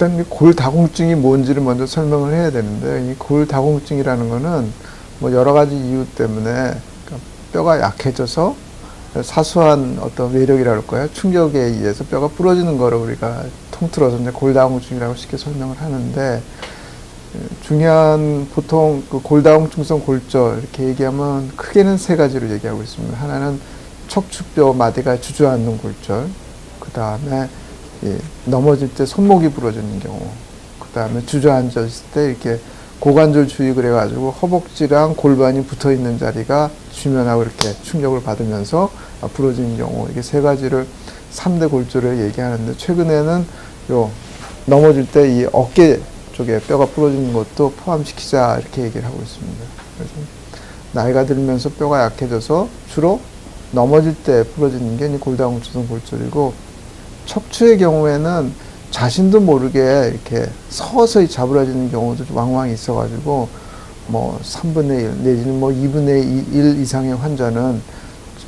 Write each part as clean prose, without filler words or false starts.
일단 이 골다공증이 뭔지를 먼저 설명을 해야 되는데, 이 골다공증이라는 거는 뭐 여러 가지 이유 때문에 그러니까 뼈가 약해져서 사소한 어떤 외력이라 할까요? 충격에 의해서 뼈가 부러지는 거를 우리가 통틀어서 이제 골다공증이라고 쉽게 설명을 하는데, 중요한 보통 그 골다공증성 골절 이렇게 얘기하면 크게는 세 가지로 얘기하고 있습니다. 하나는 척추뼈 마디가 주저앉는 골절, 그 다음에 넘어질 때 손목이 부러지는 경우, 그 다음에 주저앉아 있을 때 이렇게 고관절 주위 그래가지고 허벅지랑 골반이 붙어 있는 자리가 지면하고 이렇게 충격을 받으면서 부러지는 경우, 이게 세 가지를 3대 골절을 얘기하는데, 최근에는 요 넘어질 때 이 어깨 쪽에 뼈가 부러지는 것도 포함시키자 이렇게 얘기를 하고 있습니다. 그래서 나이가 들면서 뼈가 약해져서 주로 넘어질 때 부러지는 게 골다공증성 골절이고, 척추의 경우에는 자신도 모르게 이렇게 서서히 자부러지는 경우도 왕왕 있어가지고, 뭐 3분의 1 내지는 뭐 2분의 1 이상의 환자는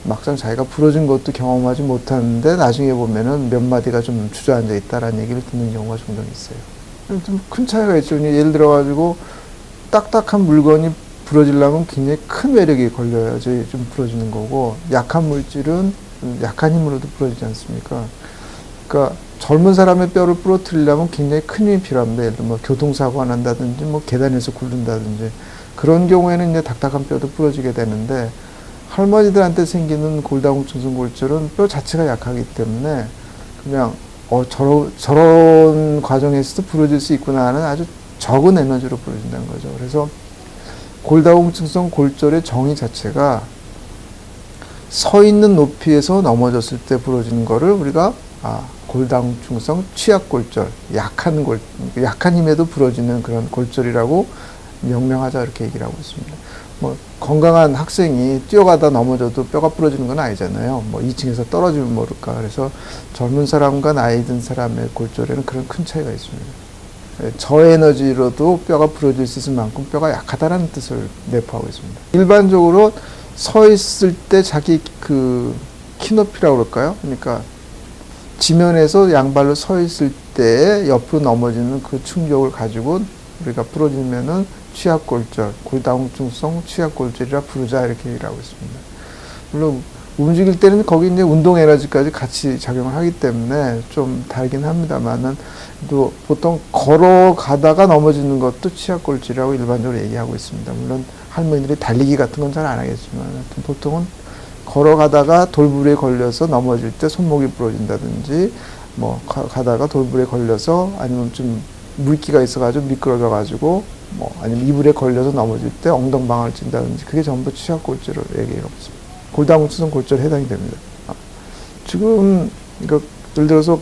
막상 자기가 부러진 것도 경험하지 못하는데 나중에 보면은 몇 마디가 좀 주저앉아 있다라는 얘기를 듣는 경우가 종종 있어요. 좀 큰 차이가 있죠. 예를 들어가지고 딱딱한 물건이 부러지려면 굉장히 큰 외력이 걸려야지 좀 부러지는 거고, 약한 물질은 약한 힘으로도 부러지지 않습니까? 그러니까 젊은 사람의 뼈를 부러뜨리려면 굉장히 큰 힘이 필요합니다. 예를 들면 뭐 교통사고가 난다든지 뭐 계단에서 굴른다든지, 그런 경우에는 이제 딱딱한 뼈도 부러지게 되는데, 할머니들한테 생기는 골다공증성 골절은 뼈 자체가 약하기 때문에 그냥 저런 과정에서도 부러질 수 있구나 하는 아주 적은 에너지로 부러진다는 거죠. 그래서 골다공증성 골절의 정의 자체가 서 있는 높이에서 넘어졌을 때 부러지는 거를 우리가 골다공증성 취약골절, 약한 힘에도 부러지는 그런 골절이라고 명명하자 이렇게 얘기를 하고 있습니다. 뭐 건강한 학생이 뛰어가다 넘어져도 뼈가 부러지는 건 아니잖아요. 뭐 2층에서 떨어지면 모를까. 그래서 젊은 사람과 나이 든 사람의 골절에는 그런 큰 차이가 있습니다. 저에너지로도 뼈가 부러질 수 있을 만큼 뼈가 약하다는 뜻을 내포하고 있습니다. 일반적으로 서 있을 때 자기 그 키높이라고 그럴까요? 그러니까 지면에서 양발로 서 있을 때 옆으로 넘어지는 그 충격을 가지고 우리가 부러지면은 취약골절, 골다공증성 취약골절이라 부르자 이렇게 얘기를 하고 있습니다. 물론 움직일 때는 거기 이제 운동 에너지까지 같이 작용을 하기 때문에 좀 다르긴 합니다만은, 또 보통 걸어가다가 넘어지는 것도 취약골절이라고 일반적으로 얘기하고 있습니다. 물론 할머니들이 달리기 같은 건 잘 안 하겠지만, 보통은 걸어가다가 돌부리에 걸려서 넘어질 때 손목이 부러진다든지, 뭐 가다가 돌부리에 걸려서 아니면 좀 물기가 있어가지고 미끄러져가지고 뭐 아니면 이불에 걸려서 넘어질 때 엉덩방아를 찐다든지, 그게 전부 취약골절을 얘기하고 있습니다. 골다공증성 골절에 해당이 됩니다. 지금 이거 예를 들어서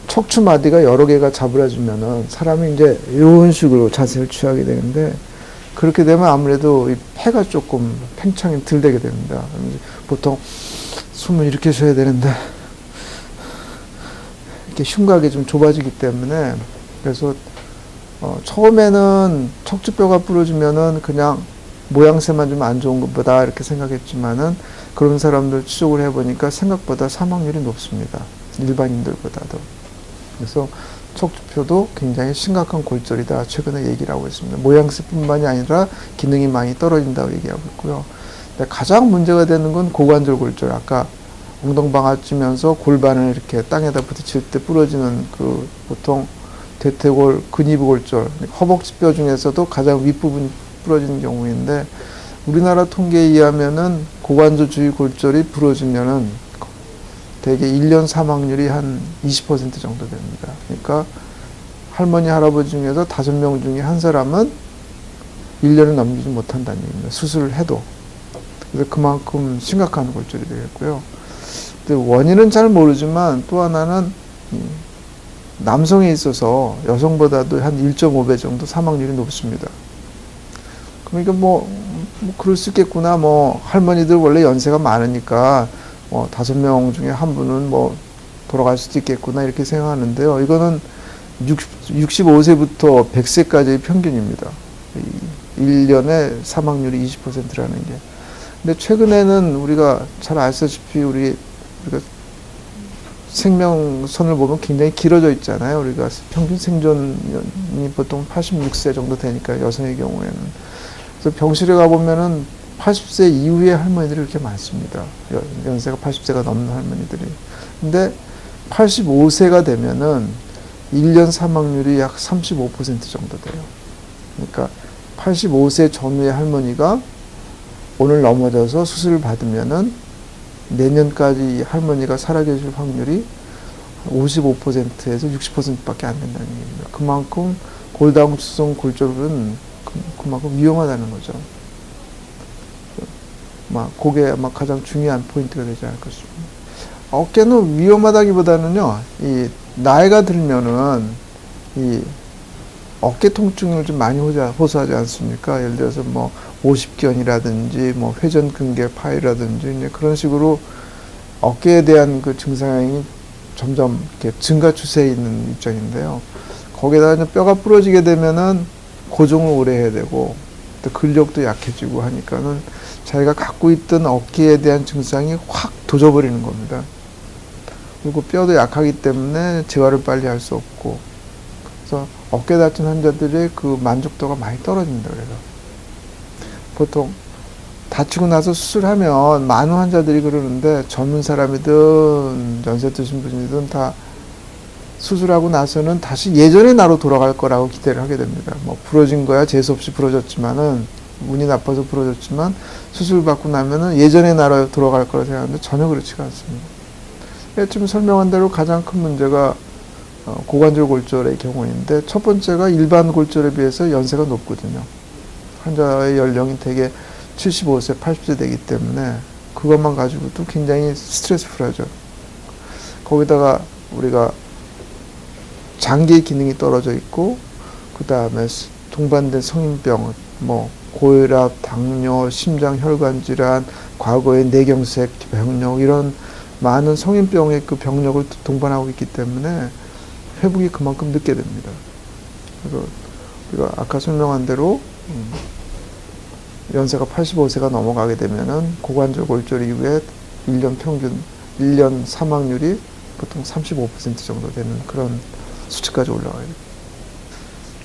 척추 마디가 여러 개가 자부러지면은 사람이 이제 이런 식으로 자세를 취하게 되는데, 그렇게 되면 아무래도 이 폐가 조금 팽창이 덜 되게 됩니다. 보통 숨을 이렇게 쉬어야 되는데 이렇게 흉곽이 좀 좁아지기 때문에, 그래서 처음에는 척추뼈가 부러지면은 그냥 모양새만 좀 안 좋은 것보다 이렇게 생각했지만은, 그런 사람들 추적을 해보니까 생각보다 사망률이 높습니다. 일반인들보다도. 그래서 척추뼈도 굉장히 심각한 골절이다 최근에 얘기를 하고 있습니다. 모양새뿐만이 아니라 기능이 많이 떨어진다고 얘기하고 있고요. 근데 가장 문제가 되는 건 고관절 골절. 아까 엉덩방아 찌면서 골반을 이렇게 땅에다 부딪힐 때 부러지는 그 보통 대퇴골, 근위부골절, 허벅지뼈 중에서도 가장 윗부분이 부러지는 경우인데, 우리나라 통계에 의하면은 고관절 주위 골절이 부러지면은 대개 1년 사망률이 한 20% 정도 됩니다. 그러니까 할머니, 할아버지 중에서 5명 중에 한 사람은 1년을 넘기지 못한다는 얘기입니다. 수술을 해도. 그래서 그만큼 심각한 골절이 되겠고요. 근데 원인은 잘 모르지만, 또 하나는 남성에 있어서 여성보다도 한 1.5배 정도 사망률이 높습니다. 그러니까 뭐 그럴 수 있겠구나. 뭐 할머니들 원래 연세가 많으니까 5명 중에 한 분은 뭐 돌아갈 수도 있겠구나 이렇게 생각하는데요. 이거는 65세부터 100세까지의 평균입니다. 1년에 사망률이 20%라는 게. 근데 최근에는 우리가 잘 아시다시피 우리가 생명선을 보면 굉장히 길어져 있잖아요. 우리가 평균 생존이 보통 86세 정도 되니까 여성의 경우에는. 그래서 병실에 가보면은 80세 이후의 할머니들이 이렇게 많습니다. 연세가 80세가 넘는 할머니들이. 근데 85세가 되면은 1년 사망률이 약 35% 정도 돼요. 그러니까 85세 전후의 할머니가 오늘 넘어져서 수술을 받으면은 내년까지 할머니가 살아계실 확률이 55%에서 60%밖에 안 된다는 얘기입니다. 그만큼 골다공증성 골절은 그만큼 위험하다는 거죠. 그게 아마 가장 중요한 포인트가 되지 않을까 싶습니다. 어깨는 위험하다기보다는요, 이 나이가 들면은 이 어깨 통증을 좀 많이 호소하지 않습니까? 예를 들어서 뭐 오십견이라든지 뭐 회전근개 파열이라든지 이제 그런 식으로 어깨에 대한 그 증상이 점점 이렇게 증가 추세에 있는 입장인데요. 거기에다가 이제 뼈가 부러지게 되면은 고정을 오래 해야 되고 또 근력도 약해지고 하니까는 자기가 갖고 있던 어깨에 대한 증상이 확 도져버리는 겁니다. 그리고 뼈도 약하기 때문에 재활을 빨리 할 수 없고, 그래서 어깨 다친 환자들의 그 만족도가 많이 떨어진다 그래요. 보통 다치고 나서 수술하면 많은 환자들이 그러는데 젊은 사람이든 연세 드신 분이든 다 수술하고 나서는 다시 예전의 나로 돌아갈 거라고 기대를 하게 됩니다. 뭐 부러진 거야 재수없이 부러졌지만은 운이 나빠서 부러졌지만 수술 받고 나면은 예전의 나로 돌아갈 거라 생각하는데 전혀 그렇지가 않습니다. 지금 설명한 대로 가장 큰 문제가 고관절 골절의 경우인데 첫 번째가 일반 골절에 비해서 연세가 높거든요. 환자의 연령이 대개 75세, 80세 되기 때문에 그것만 가지고도 굉장히 스트레스풀하죠. 거기다가 우리가 장기의 기능이 떨어져 있고 그 다음에 동반된 성인병, 뭐 고혈압, 당뇨, 심장 혈관 질환, 과거의 뇌경색 병력 이런 많은 성인병의 그 병력을 동반하고 있기 때문에 회복이 그만큼 늦게 됩니다. 그래서 우리가 아까 설명한 대로 연세가 85세가 넘어가게 되면은 고관절 골절 이후에 1년 사망률이 보통 35% 정도 되는 그런 수치까지 올라가요.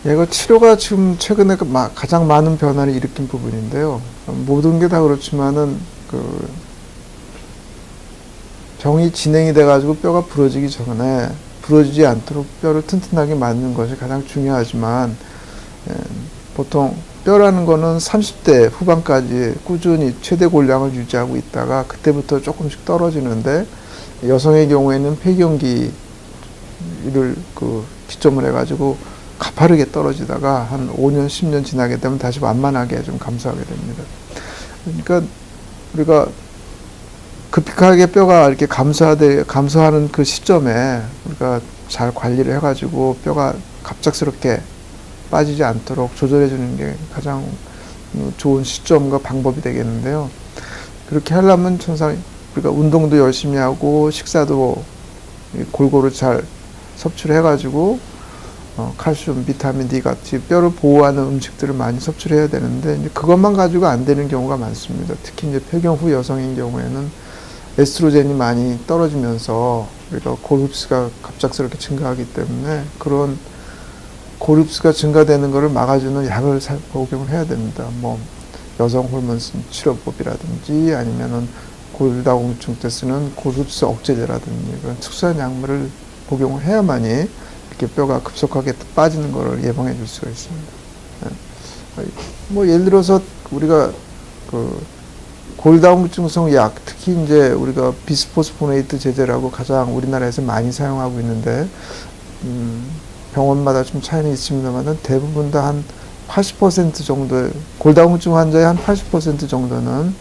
얘가 치료가 지금 최근에 가장 많은 변화를 일으킨 부분인데요. 모든 게 다 그렇지만은 그 병이 진행이 돼가지고 뼈가 부러지기 전에 부러지지 않도록 뼈를 튼튼하게 만드는 것이 가장 중요하지만 보통 뼈라는 거는 30대 후반까지 꾸준히 최대 골량을 유지하고 있다가 그때부터 조금씩 떨어지는데 여성의 경우에는 폐경기를 기점을 해가지고 가파르게 떨어지다가 한 5년, 10년 지나게 되면 다시 완만하게 좀 감소하게 됩니다. 그러니까 우리가 급격하게 뼈가 이렇게 감소하는 그 시점에 우리가 잘 관리를 해가지고 뼈가 갑작스럽게 빠지지 않도록 조절해주는 게 가장 좋은 시점과 방법이 되겠는데요. 그렇게 하려면 항상 우리가 운동도 열심히 하고 식사도 골고루 잘 섭취를 해가지고 칼슘, 비타민 D 같이 뼈를 보호하는 음식들을 많이 섭취를 해야 되는데 이제 그것만 가지고 안 되는 경우가 많습니다. 특히 이제 폐경 후 여성인 경우에는 에스트로겐이 많이 떨어지면서 우리가 골흡수가 갑작스럽게 증가하기 때문에 그런 골흡수가 증가되는 것을 막아주는 약을 복용을 해야 됩니다. 뭐 여성 호르몬 치료법이라든지 아니면은 골다공증 때 쓰는 골흡수 억제제라든지 그런 특수한 약물을 복용을 해야만이 이렇게 뼈가 급속하게 빠지는 것을 예방해 줄 수가 있습니다. 뭐 예를 들어서 우리가 골다공증성 약, 특히 이제 우리가 비스포스포네이트 제제라고 가장 우리나라에서 많이 사용하고 있는데 병원마다 좀 차이는 있습니다만 대부분 다 한 80% 정도 골다공증 환자의 한 80% 정도는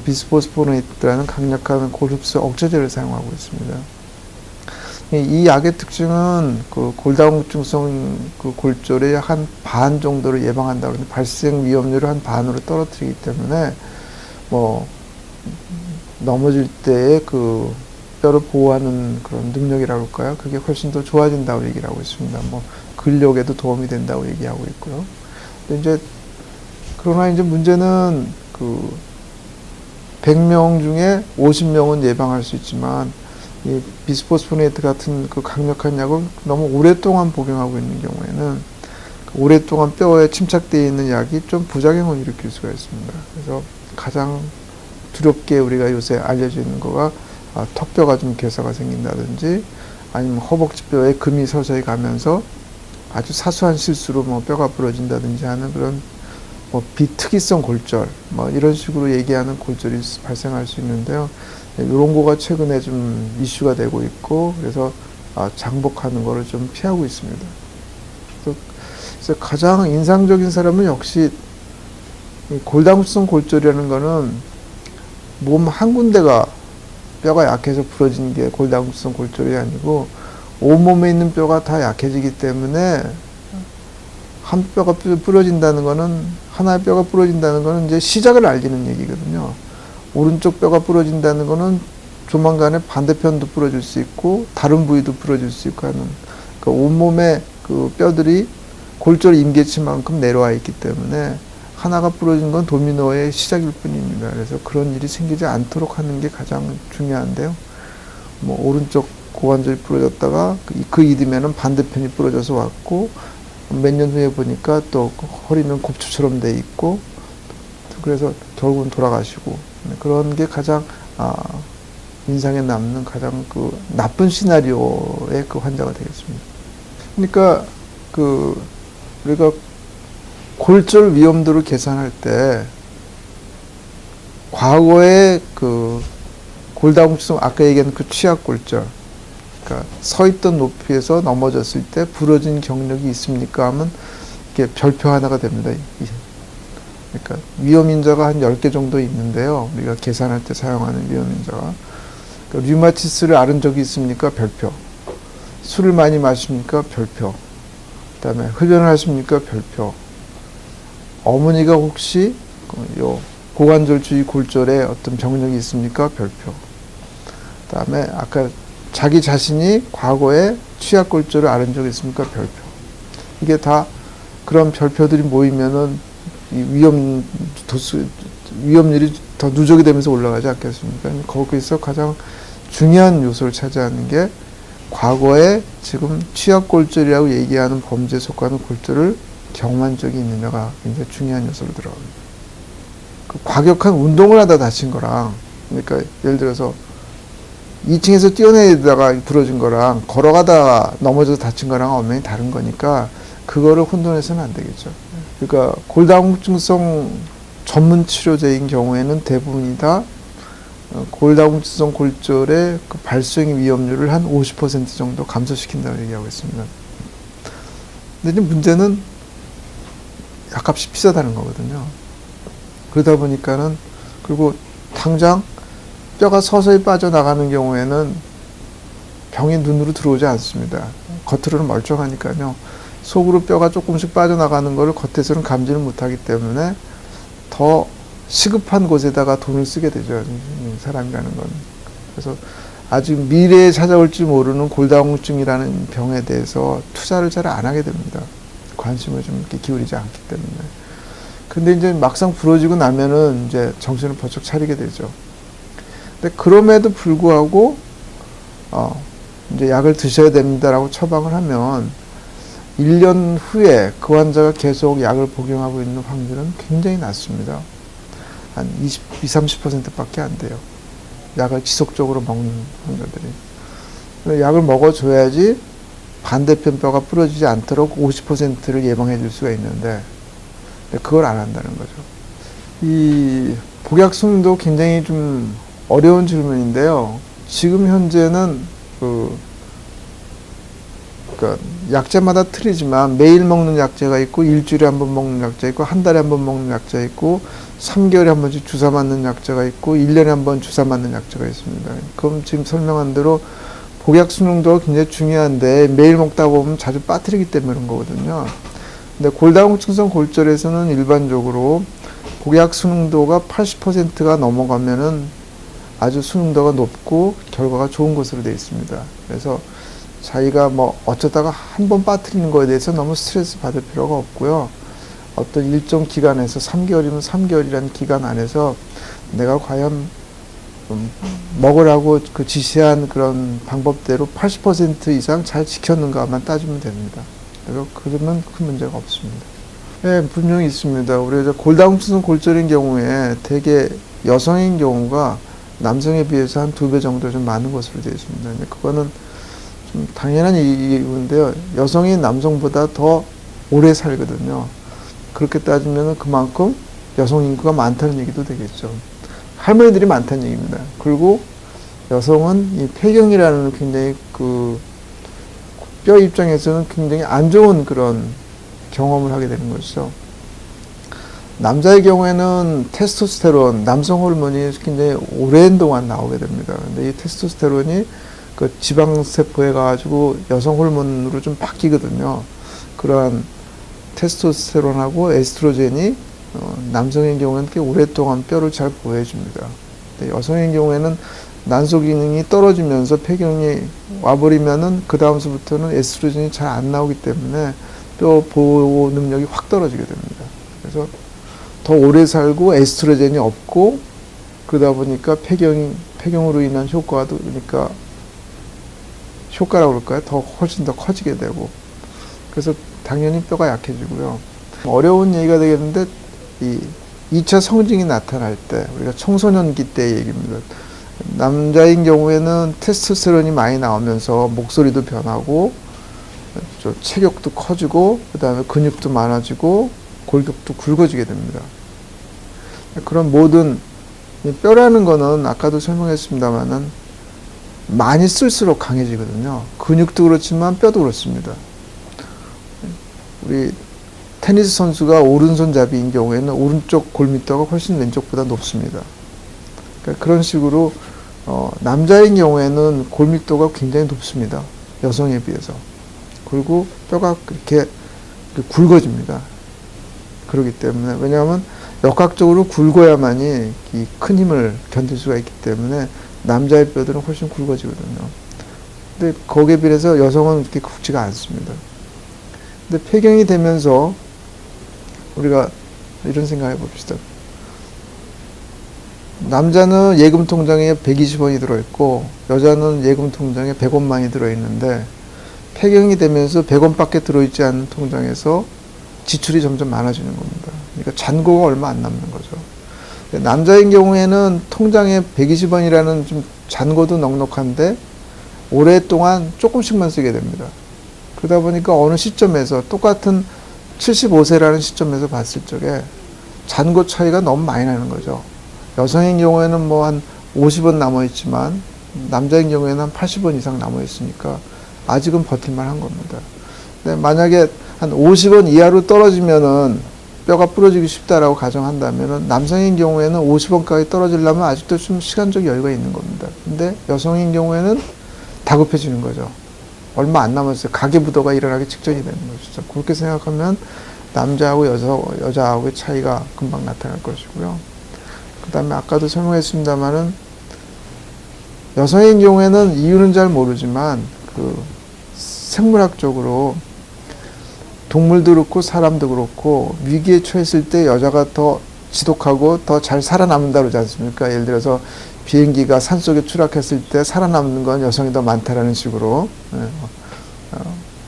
비스포스포네이트라는 강력한 골흡수 억제제를 사용하고 있습니다. 이 약의 특징은 그 골다공증성 그 골절의 한 반 정도를 예방한다고 하는데 발생 위험률을 한 반으로 떨어뜨리기 때문에 뭐 넘어질 때의 그 뼈를 보호하는 그런 능력이라고 할까요? 그게 훨씬 더 좋아진다고 얘기를 하고 있습니다. 뭐 근력에도 도움이 된다고 얘기하고 있고요. 근데 이제 그러나 이제 문제는 그 100명 중에 50명은 예방할 수 있지만 이 비스포스포네이트 같은 그 강력한 약을 너무 오랫동안 복용하고 있는 경우에는 오랫동안 뼈에 침착되어 있는 약이 좀 부작용을 일으킬 수가 있습니다. 그래서 가장 두렵게 우리가 요새 알려져 있는 거가 턱뼈가 좀 괴사가 생긴다든지 아니면 허벅지뼈에 금이 서서히 가면서 아주 사소한 실수로 뭐 뼈가 부러진다든지 하는 그런 뭐 비특이성 골절 뭐 이런 식으로 얘기하는 골절이 발생할 수 있는데요. 이런 거가 최근에 좀 이슈가 되고 있고 그래서 장복하는 거를 좀 피하고 있습니다. 그래서 가장 인상적인 사람은 역시 골다공증성 골절이라는 거는 몸 한 군데가 뼈가 약해서 부러진 게 골다공증성 골절이 아니고 온몸에 있는 뼈가 다 약해지기 때문에 한 뼈가 부러진다는 거는 하나의 뼈가 부러진다는 거는 이제 시작을 알리는 얘기거든요. 오른쪽 뼈가 부러진다는 거는 조만간에 반대편도 부러질 수 있고 다른 부위도 부러질 수 있고 하는 그러니까 온몸에 그 뼈들이 골절 임계치만큼 내려와 있기 때문에 하나가 부러진 건 도미노의 시작일 뿐입니다. 그래서 그런 일이 생기지 않도록 하는 게 가장 중요한데요. 뭐 오른쪽 고관절이 부러졌다가 그 이듬해는 반대편이 부러져서 왔고 몇 년 후에 보니까 또 허리는 곱추처럼 돼 있고 그래서 결국은 돌아가시고 그런 게 가장 인상에 남는 가장 그 나쁜 시나리오의 그 환자가 되겠습니다. 그러니까 우리가 골절 위험도를 계산할 때 과거의 그 골다공증 아까 얘기한 그 취약골절 그러니까 서 있던 높이에서 넘어졌을 때 부러진 경력이 있습니까 하면 이게 별표 하나가 됩니다. 그러니까 위험인자가 한 10개 정도 있는데요. 우리가 계산할 때 사용하는 위험인자가 그러니까 류마티스를 앓은 적이 있습니까? 별표. 술을 많이 마십니까? 별표. 그다음에 흡연을 하십니까? 별표. 어머니가 혹시 요 고관절 주위 골절에 어떤 병력이 있습니까? 별표. 그다음에 아까 자기 자신이 과거에 취약골절을 앓은 적이 있습니까? 별표. 이게 다 그런 별표들이 모이면은 이 위험률이 더 누적이 되면서 올라가지 않겠습니까? 거기서 가장 중요한 요소를 차지하는 게 과거에 지금 취약골절이라고 얘기하는 범죄에 속하는 골절을 경험한 적이 있느냐가 굉장히 중요한 요소로 들어갑니다. 그 과격한 운동을 하다 다친 거랑, 그러니까 예를 들어서 2층에서 뛰어내리다가 부러진 거랑 걸어가다가 넘어져서 다친 거랑 엄연히 다른 거니까 그거를 혼돈해서는 안 되겠죠. 그러니까 골다공증성 전문 치료제인 경우에는 대부분이 다 골다공증성 골절의 그 발생 위험률을 한 50% 정도 감소시킨다고 얘기하고 있습니다. 근데 이제 문제는 약값이 비싸다는 거거든요. 그러다 보니까는 그리고 당장 뼈가 서서히 빠져나가는 경우에는 병이 눈으로 들어오지 않습니다. 겉으로는 멀쩡하니까요. 속으로 뼈가 조금씩 빠져나가는 것을 겉에서는 감지를 못하기 때문에 더 시급한 곳에다가 돈을 쓰게 되죠. 사람이라는 건. 그래서 아직 미래에 찾아올지 모르는 골다공증이라는 병에 대해서 투자를 잘 안 하게 됩니다. 관심을 좀 이렇게 기울이지 않기 때문에. 근데 이제 막상 부러지고 나면은 이제 정신을 번쩍 차리게 되죠. 근데 그럼에도 불구하고, 이제 약을 드셔야 됩니다라고 처방을 하면 1년 후에 그 환자가 계속 약을 복용하고 있는 확률은 굉장히 낮습니다. 한 20-30% 밖에 안 돼요. 약을 지속적으로 먹는 환자들이. 약을 먹어줘야지 반대편 뼈가 부러지지 않도록 50%를 예방해 줄 수가 있는데, 그걸 안 한다는 거죠. 이 복약순도 굉장히 좀 어려운 질문인데요. 지금 현재는 그러니까 약제마다 틀리지만 매일 먹는 약제가 있고 일주일에 한 번 먹는 약제 있고 한 달에 한 번 먹는 약제 있고 3개월에 한 번씩 주사 맞는 약제가 있고 1년에 한 번 주사 맞는 약제가 있습니다. 그럼 지금 설명한 대로 복약 수능도 굉장히 중요한데 매일 먹다 보면 자주 빠뜨리기 때문에 그런 거거든요. 근데 골다공증성 골절에서는 일반적으로 복약 수능도가 80%가 넘어가면은 아주 수능도가 높고 결과가 좋은 것으로 되어 있습니다. 그래서 자기가 뭐 어쩌다가 한 번 빠뜨리는 거에 대해서 너무 스트레스 받을 필요가 없고요. 어떤 일정 기간에서 3개월이면 3개월이라는 기간 안에서 내가 과연 먹으라고 그 지시한 그런 방법대로 80% 이상 잘 지켰는가만 따지면 됩니다. 그래서 그러면 큰 문제가 없습니다. 네, 분명히 있습니다. 우리 골다공증 골절인 경우에 대개 여성인 경우가 남성에 비해서 한 2배 정도 좀 많은 것으로 되어 있습니다. 그거는 좀 당연한 이유인데요. 여성이 남성보다 더 오래 살거든요. 그렇게 따지면 그만큼 여성 인구가 많다는 얘기도 되겠죠. 할머니들이 많다는 얘기입니다. 그리고 여성은 이 폐경이라는 굉장히 그 뼈 입장에서는 굉장히 안 좋은 그런 경험을 하게 되는 것이죠. 남자의 경우에는 테스토스테론, 남성 호르몬이 굉장히 오랜 동안 나오게 됩니다. 근데 이 테스토스테론이 그 지방세포에 가가지고 여성 호르몬으로 좀 바뀌거든요. 그러한 테스토스테론하고 에스트로겐이 남성의 경우에는 꽤 오랫동안 뼈를 잘 보호해줍니다. 여성의 경우에는 난소 기능이 떨어지면서 폐경이 와버리면은 그 다음서부터는 에스트로겐이 잘 안 나오기 때문에 뼈 보호 능력이 확 떨어지게 됩니다. 그래서 더 오래 살고 에스트로겐이 없고 그러다 보니까 폐경으로 인한 효과도 그러니까 효과라고 그럴까요? 훨씬 더 커지게 되고 그래서 당연히 뼈가 약해지고요. 어려운 얘기가 되겠는데 이 2차 성징이 나타날 때 우리가 청소년기 때 얘기입니다. 남자인 경우에는 테스토스테론이 많이 나오면서 목소리도 변하고 체격도 커지고 그 다음에 근육도 많아지고 골격도 굵어지게 됩니다. 그런 모든 뼈라는 거는 아까도 설명했습니다만은 많이 쓸수록 강해지거든요. 근육도 그렇지만 뼈도 그렇습니다. 우리 테니스 선수가 오른손잡이인 경우에는 오른쪽 골밑도가 훨씬 왼쪽보다 높습니다. 그러니까 그런 식으로 남자인 경우에는 골밀도가 굉장히 높습니다. 여성에 비해서. 그리고 뼈가 그렇게 굵어집니다. 그렇기 때문에 왜냐하면 역학적으로 굵어야만이 이 큰 힘을 견딜 수가 있기 때문에 남자의 뼈들은 훨씬 굵어지거든요. 근데 거기에 비해서 여성은 그렇게 굵지가 않습니다. 근데 폐경이 되면서 우리가 이런 생각해 봅시다. 남자는 예금 통장에 120원이 들어있고 여자는 예금 통장에 100원만이 들어있는데 폐경이 되면서 100원밖에 들어있지 않은 통장에서 지출이 점점 많아지는 겁니다. 그러니까 잔고가 얼마 안 남는 거죠. 남자인 경우에는 통장에 120원이라는 좀 잔고도 넉넉한데 오랫동안 조금씩만 쓰게 됩니다. 그러다 보니까 어느 시점에서 똑같은 75세라는 시점에서 봤을 적에 잔고 차이가 너무 많이 나는 거죠. 여성인 경우에는 뭐 한 50원 남아있지만 남자인 경우에는 한 80원 이상 남아있으니까 아직은 버틸만 한 겁니다. 근데 만약에 한 50원 이하로 떨어지면은 뼈가 부러지기 쉽다라고 가정한다면은 남성인 경우에는 50원까지 떨어지려면 아직도 좀 시간적 여유가 있는 겁니다. 근데 여성인 경우에는 다급해지는 거죠. 얼마 안 남았어요. 가계부도가 일어나기 직전이 되는 것이죠. 그렇게 생각하면 남자하고 여자하고의 차이가 금방 나타날 것이고요. 그 다음에 아까도 설명했습니다만은 여성인 경우에는 이유는 잘 모르지만 그 생물학적으로 동물도 그렇고 사람도 그렇고 위기에 처했을 때 여자가 더 지독하고 더 잘 살아남는다 그러지 않습니까? 예를 들어서 비행기가 산속에 추락했을 때 살아남는 건 여성이 더 많다라는 식으로.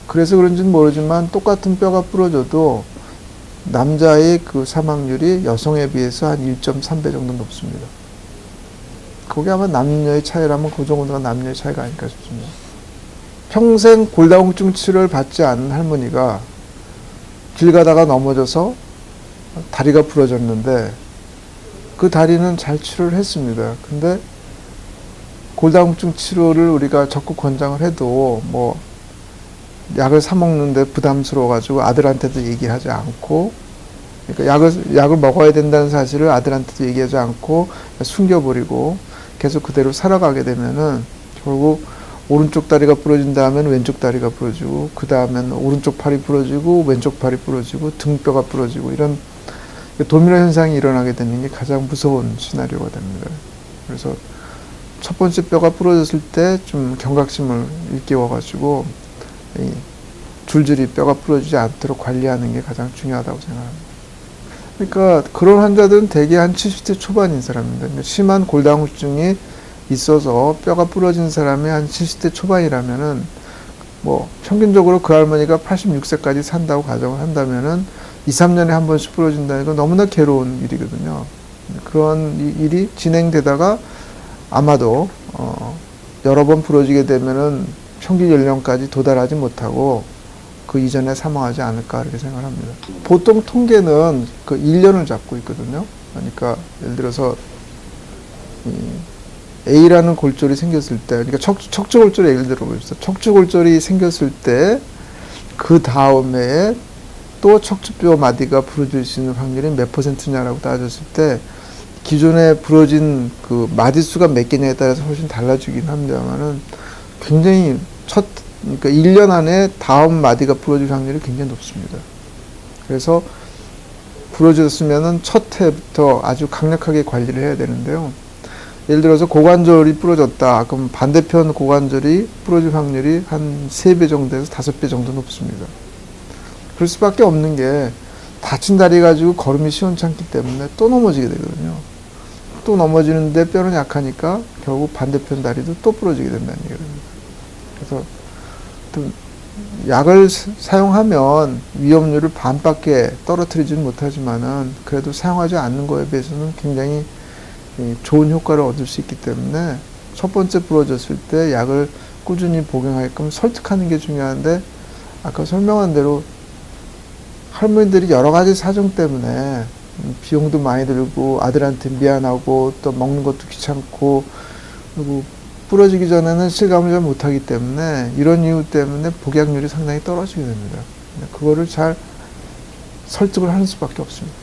그래서 그런지는 모르지만 똑같은 뼈가 부러져도 남자의 그 사망률이 여성에 비해서 한 1.3배 정도 높습니다. 그게 아마 남녀의 차이라면 그 정도가 남녀의 차이가 아닐까 싶습니다. 평생 골다공증 치료를 받지 않은 할머니가 길 가다가 넘어져서 다리가 부러졌는데 그 다리는 잘 치료를 했습니다. 근데 골다공증 치료를 우리가 적극 권장을 해도 뭐 약을 사 먹는데 부담스러워가지고 아들한테도 얘기하지 않고, 그러니까 약을 먹어야 된다는 사실을 아들한테도 얘기하지 않고 숨겨버리고 계속 그대로 살아가게 되면은 결국 오른쪽 다리가 부러진 다음에는 왼쪽 다리가 부러지고 그 다음에는 오른쪽 팔이 부러지고 왼쪽 팔이 부러지고 등뼈가 부러지고 이런 도미노 현상이 일어나게 되는 게 가장 무서운 시나리오가 됩니다. 그래서 첫 번째 뼈가 부러졌을 때 좀 경각심을 일깨워가지고 줄줄이 뼈가 부러지지 않도록 관리하는 게 가장 중요하다고 생각합니다. 그러니까 그런 환자들은 대개 한 70대 초반인 사람입니다. 심한 골다공증이 있어서 뼈가 부러진 사람이 한 70대 초반이라면은 뭐 평균적으로 그 할머니가 86세까지 산다고 가정을 한다면은 2, 3년에 한 번씩 부러진다는 건 너무나 괴로운 일이거든요. 그런 일이 진행되다가 아마도 여러 번 부러지게 되면은 평균 연령까지 도달하지 못하고 그 이전에 사망하지 않을까 이렇게 생각합니다. 보통 통계는 그 1년을 잡고 있거든요. 그러니까 예를 들어서 A라는 골절이 생겼을 때, 그러니까 척추골절 예를 들어보십시오. 척추골절이 생겼을 때 그 다음에 또 척추뼈 마디가 부러질 수 있는 확률이 몇 %냐라고 따졌을 때 기존에 부러진 그 마디 수가 몇 개냐에 따라서 훨씬 달라지긴 합니다만은 굉장히 그러니까 1년 안에 다음 마디가 부러질 확률이 굉장히 높습니다. 그래서 부러졌으면은 첫 해부터 아주 강력하게 관리를 해야 되는데요. 예를 들어서 고관절이 부러졌다. 그럼 반대편 고관절이 부러질 확률이 한 3배 정도에서 5배 정도 높습니다. 그럴 수밖에 없는 게 다친 다리 가지고 걸음이 시원찮기 때문에 또 넘어지게 되거든요. 또 넘어지는데 뼈는 약하니까 결국 반대편 다리도 또 부러지게 된다는 얘기입니다. 그래서 약을 사용하면 위험률을 반밖에 떨어뜨리지는 못하지만은 그래도 사용하지 않는 거에 비해서는 굉장히 좋은 효과를 얻을 수 있기 때문에 첫 번째 부러졌을 때 약을 꾸준히 복용하게끔 설득하는 게 중요한데 아까 설명한 대로 할머니들이 여러 가지 사정 때문에 비용도 많이 들고 아들한테 미안하고 또 먹는 것도 귀찮고 그리고 부러지기 전에는 실감을 잘 못하기 때문에 이런 이유 때문에 복약률이 상당히 떨어지게 됩니다. 그거를 잘 설득을 하는 수밖에 없습니다.